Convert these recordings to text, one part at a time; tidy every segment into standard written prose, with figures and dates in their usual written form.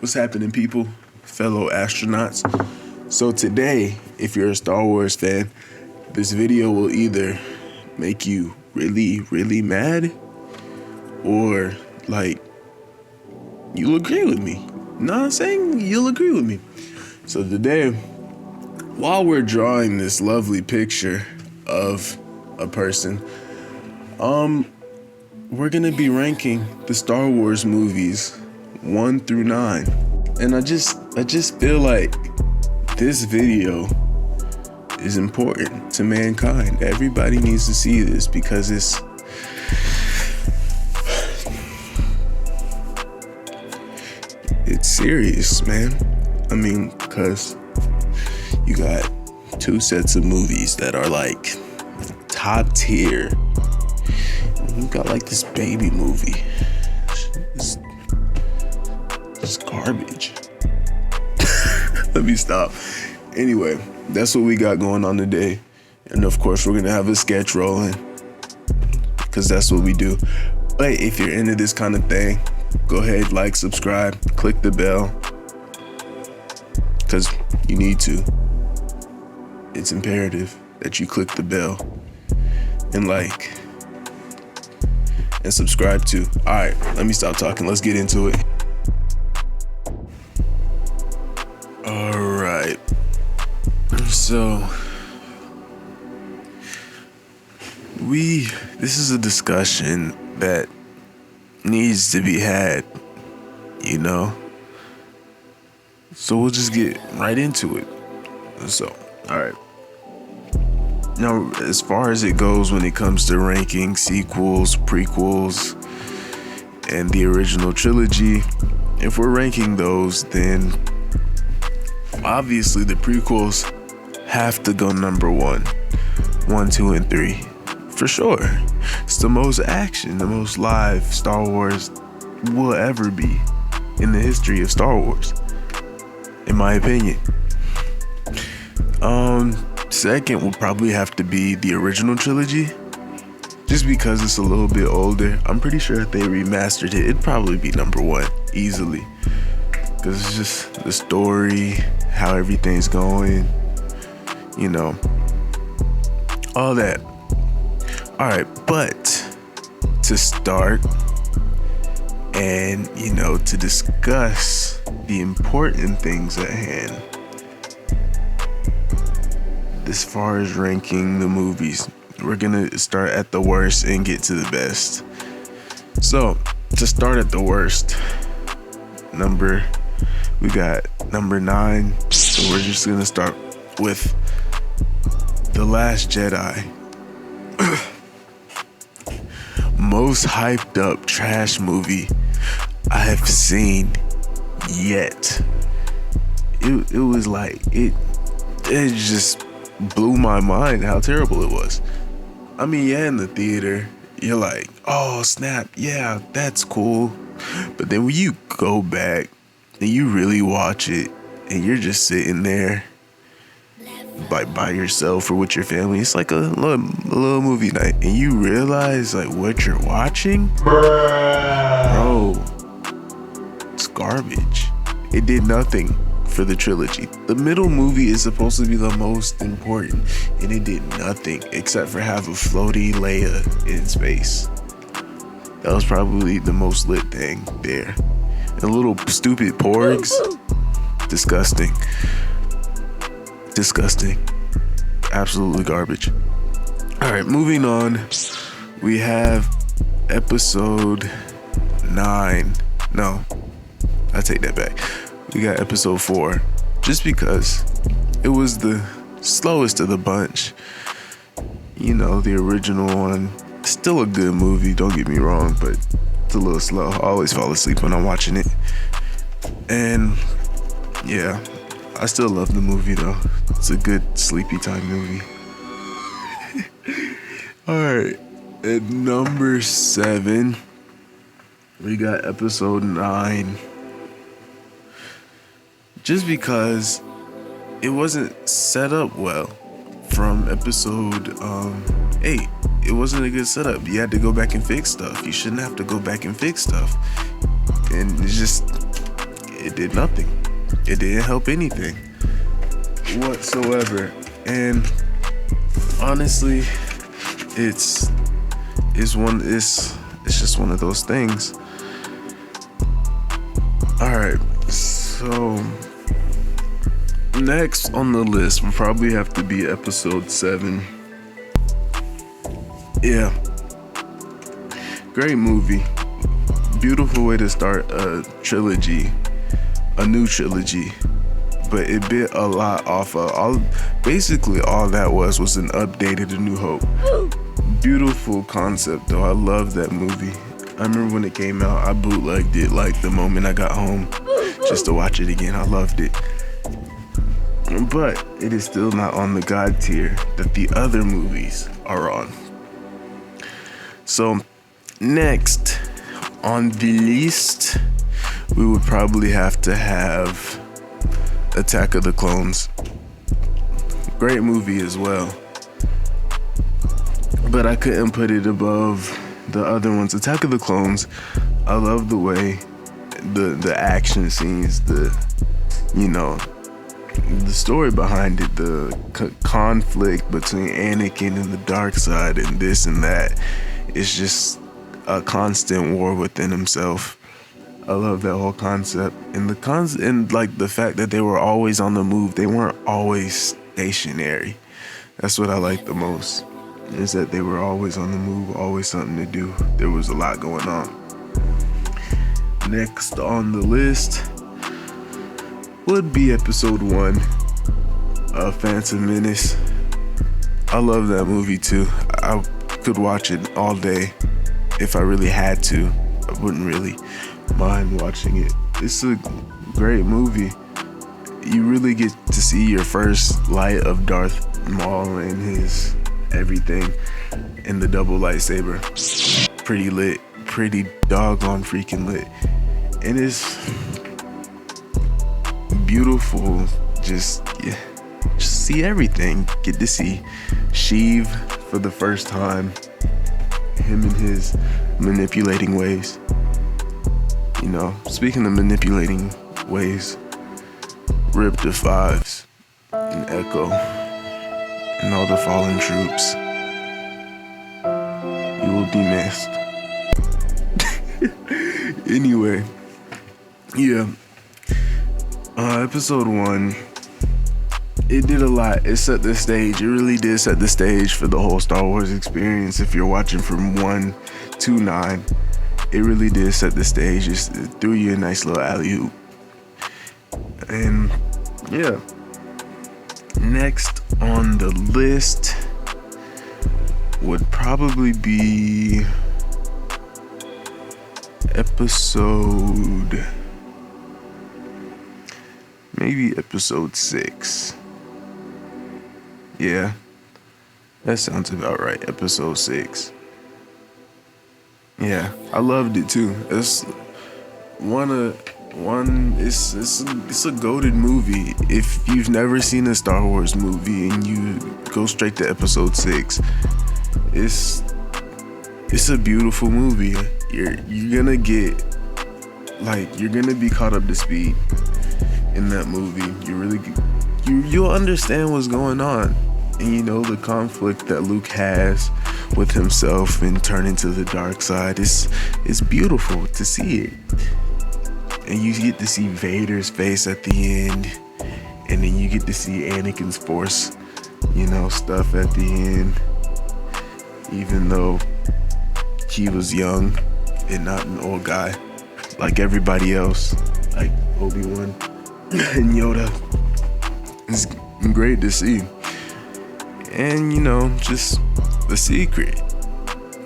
What's happening, people, fellow astronauts? So today, if you're a Star Wars fan, this video will either make you really, really mad, or like, you'll agree with me. Know what I'm saying? You'll agree with me. So today, while we're drawing this lovely picture of a person, we're gonna be ranking the Star Wars movies 1 through 9. And I just feel like this video is important to mankind. Everybody needs to see this because it's serious, man. I mean, because you got 2 sets of movies that are like top tier. You got like this baby movie. It's garbage. Let me stop. Anyway, that's what we got going on today. And of course, we're gonna have a sketch rolling, because that's what we do. But if you're into this kind of thing, go ahead, like, subscribe, click the bell, because you need to. It's imperative that you click the bell and like and subscribe too. All right, let me stop talking. Let's get into it. All right. So this is a discussion that needs to be had, you know? So we'll just get right into it. So, all right. Now, as far as it goes when it comes to ranking sequels, prequels, and the original trilogy, if we're ranking those, then obviously the prequels have to go number 1, 2, and 3. For sure. It's the most action, the most live Star Wars will ever be in the history of Star Wars, in my opinion. Second will probably have to be the original trilogy, just because it's a little bit older. I'm pretty sure if they remastered it, it'd probably be number 1 easily, because it's just the story, how everything's going, you know, all that. All right, but to start and, you know, to discuss the important things at hand, as far as ranking the movies, we're gonna start at the worst and get to the best. So to start at the worst, we got number 9. So we're just gonna start with The Last Jedi. Most hyped up trash movie I have seen yet. It was like it just blew my mind how terrible it was. I mean, yeah, in the theater, you're like, oh snap, yeah, that's cool. But then when you go back and you really watch it, and you're just sitting there like by yourself or with your family, it's like a little movie night, and you realize like what you're watching, bro, it's garbage. It did nothing for the trilogy. The middle movie is supposed to be the most important, and it did nothing except for have a floaty Leia in space. That was probably the most lit thing there. And little stupid porgs, disgusting, absolutely garbage. All right, moving on, we have episode 9. No, I take that back. We got episode 4, just because it was the slowest of the bunch. You know, the original one, still a good movie, don't get me wrong, but it's a little slow. I always fall asleep when I'm watching it. And yeah, I still love the movie though. It's a good sleepy time movie. Alright, at number 7, we got episode 9. Just because it wasn't set up well from episode 8. It wasn't a good setup. You had to go back and fix stuff. You shouldn't have to go back and fix stuff. And it did nothing. It didn't help anything whatsoever. And honestly, it's just one of those things. All right, so next on the list will probably have to be episode 7. Yeah, great movie. Beautiful way to start a trilogy, a new trilogy. But it bit a lot off of all that was an updated A New Hope. Beautiful concept though. I love that movie. I remember when it came out, I bootlegged it like the moment I got home just to watch it again. I loved it. But it is still not on the God tier that the other movies are on. So next on the list, we would probably have to have Attack of the Clones. Great movie as well, but I couldn't put it above the other ones. Attack of the Clones, I love the way the action scenes, the story behind it, the conflict between Anakin and the dark side and this and that. It's just a constant war within himself. I love that whole concept, and the fact that they were always on the move. They weren't always stationary. That's what I like the most, is that they were always on the move, always something to do. There was a lot going on. Next on the list would be episode 1 of Phantom Menace. I love that movie too. I could watch it all day if I really had to. I wouldn't really mind watching it. It's a great movie. You really get to see your first light of Darth Maul and his everything in the double lightsaber. Pretty lit, pretty doggone freaking lit. And it's beautiful. Just see everything. Get to see Sheev for the first time. Him and his manipulating ways. Speaking of manipulating ways, rip the Fives and Echo and all the fallen troops. You will be missed. Anyway, yeah. Episode 1, it did a lot. It set the stage. It really did set the stage for the whole Star Wars experience. If you're watching from 1 to 9, it really did set the stage. It threw you a nice little alley-oop. And yeah. Next on the list would probably be episode 6. Yeah, that sounds about right. Episode 6. Yeah, I loved it too. It's it's a goated movie. If you've never seen a Star Wars movie and you go straight to episode 6, it's a beautiful movie. You're gonna be caught up to speed in that movie. You'll understand what's going on, and the conflict that Luke has with himself and turning to the dark side. It's beautiful to see it. And you get to see Vader's face at the end, and then you get to see Anakin's Force, stuff at the end. Even though he was young and not an old guy like everybody else, like Obi-Wan and Yoda. It's great to see. And just the secret.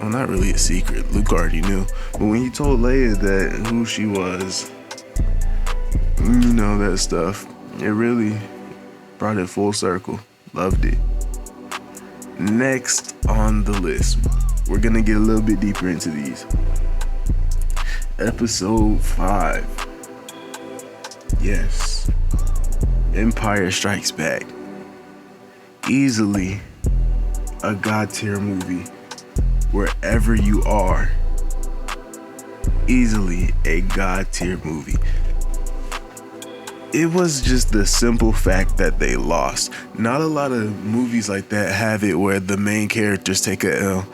Well, not really a secret. Luke already knew. But when he told Leia that who she was, that stuff, it really brought it full circle. Loved it. Next on the list, we're gonna get a little bit deeper into these. Episode 5. Yes. Empire Strikes Back. Easily a God tier movie. Wherever you are. Easily a God tier movie. it was just the simple fact that they lost. Not a lot of movies like that have it where the main characters take a L,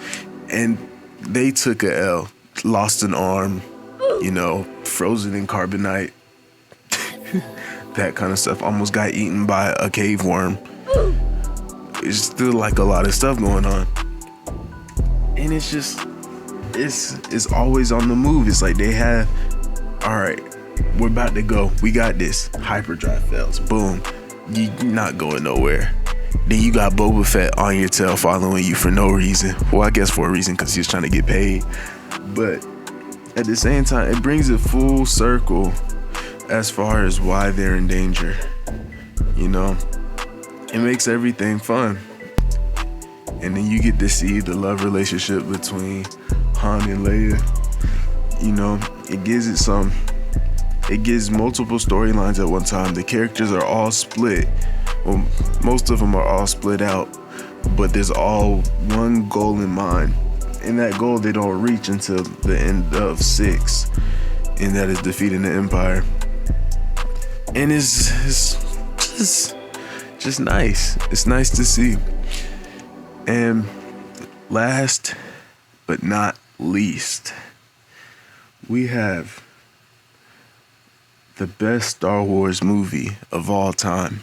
and they took a L, lost an arm, frozen in carbonite, that kind of stuff. Almost got eaten by a cave worm. It's still like a lot of stuff going on, and it's just it's always on the move. It's like they have, all right, we're about to go, we got this. Hyperdrive fails, boom, you're not going nowhere. Then you got Boba Fett on your tail following you for no reason. Well, I guess for a reason, because he's trying to get paid. But at the same time, it brings it full circle as far as why they're in danger. It makes everything fun. And then you get to see the love relationship between Han and Leia. It gives multiple storylines at one time. The characters are all split. Well, most of them are all split out, but there's all one goal in mind. And that goal they don't reach until the end of 6. And that is defeating the Empire. And it's just nice. It's nice to see. And last but not least, we have the best Star Wars movie of all time,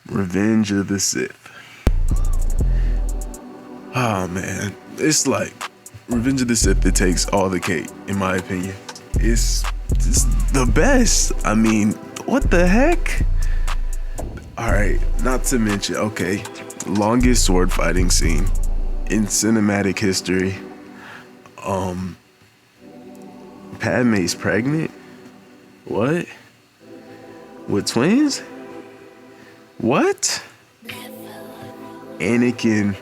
Revenge of the Sith. Oh man, it's like Revenge of the Sith that takes all the cake, in my opinion. It's the best. I mean, what the heck? All right, not to mention, okay, longest sword fighting scene in cinematic history. Padme's pregnant? What? With twins? What? Anakin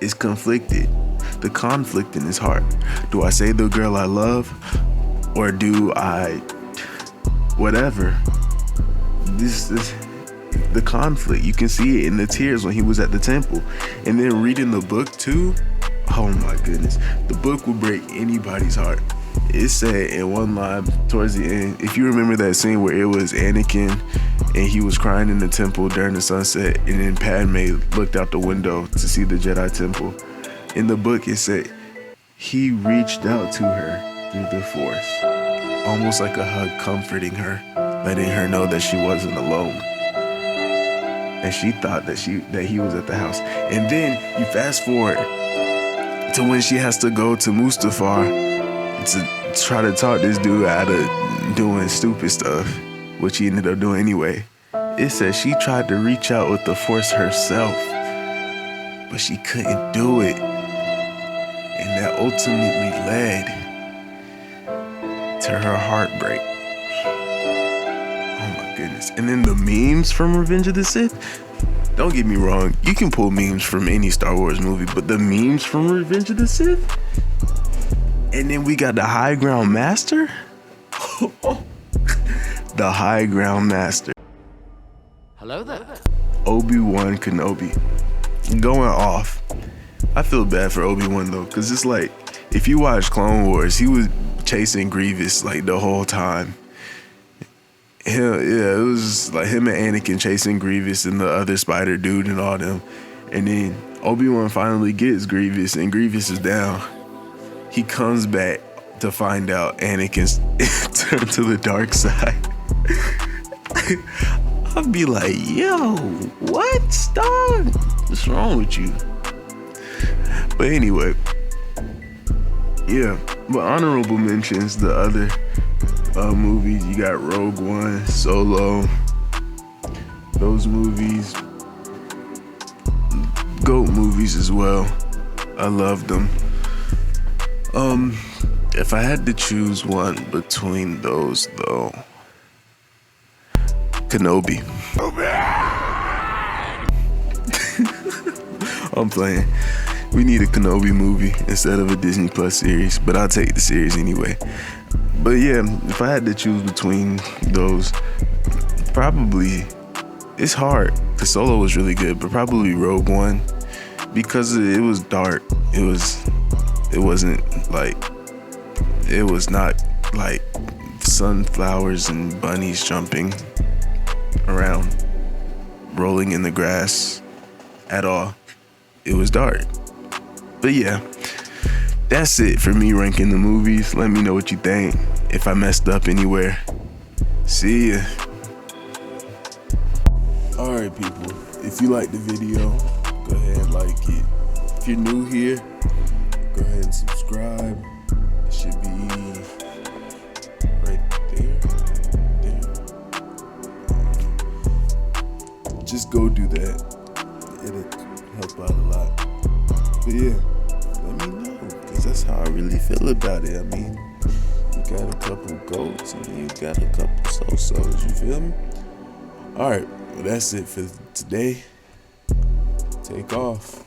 is conflicted. The conflict in his heart. Do I save the girl I love? Or do I... whatever. This is the conflict. You can see it in the tears when he was at the temple. And then reading the book too. Oh my goodness. The book will break anybody's heart. It said in one line towards the end, if you remember that scene where it was Anakin and he was crying in the temple during the sunset, and then Padme looked out the window to see the Jedi temple. In the book it said he reached out to her through the Force, almost like a hug, comforting her, letting her know that she wasn't alone. And she thought that he was at the house. And then you fast forward to when she has to go to Mustafar to try to talk this dude out of doing stupid stuff, which he ended up doing anyway. It says she tried to reach out with the Force herself, but she couldn't do it. And that ultimately led to her heartbreak. Oh my goodness. And then the memes from Revenge of the Sith. Don't get me wrong, you can pull memes from any Star Wars movie, but the memes from Revenge of the Sith? And then we got the High Ground Master? The High Ground Master. Hello there. Obi-Wan Kenobi. Going off. I feel bad for Obi-Wan though, because it's like, if you watch Clone Wars, he was chasing Grievous like the whole time. It was like him and Anakin chasing Grievous and the other spider dude and all them. And then Obi-Wan finally gets Grievous and Grievous is down. He comes back to find out Anakin's turned to the dark side. I'd be like, yo, what? Stop. What's wrong with you? But anyway, yeah. But honorable mentions, the other movies, you got Rogue One, Solo. Those movies, GOAT movies as well. I love them. If I had to choose one between those though, Kenobi. I'm playing. We need a Kenobi movie instead of a Disney Plus series, but I'll take the series anyway. But yeah, if I had to choose between those, probably, it's hard, because Solo was really good, but probably Rogue One, because it was dark. It was not like sunflowers and bunnies jumping around, rolling in the grass at all. It was dark. But yeah, that's it for me ranking the movies. Let me know what you think. If I messed up anywhere. See ya. Alright people, if you like the video, go ahead and like it. If you're new here, go ahead and subscribe. It should be right there. Just go do that. It'll help out a lot. But yeah, let me know, because that's how I really feel about it. I mean, you got a couple goats and you got a couple so-sos, you feel me? Alright, well that's it for today. Take off.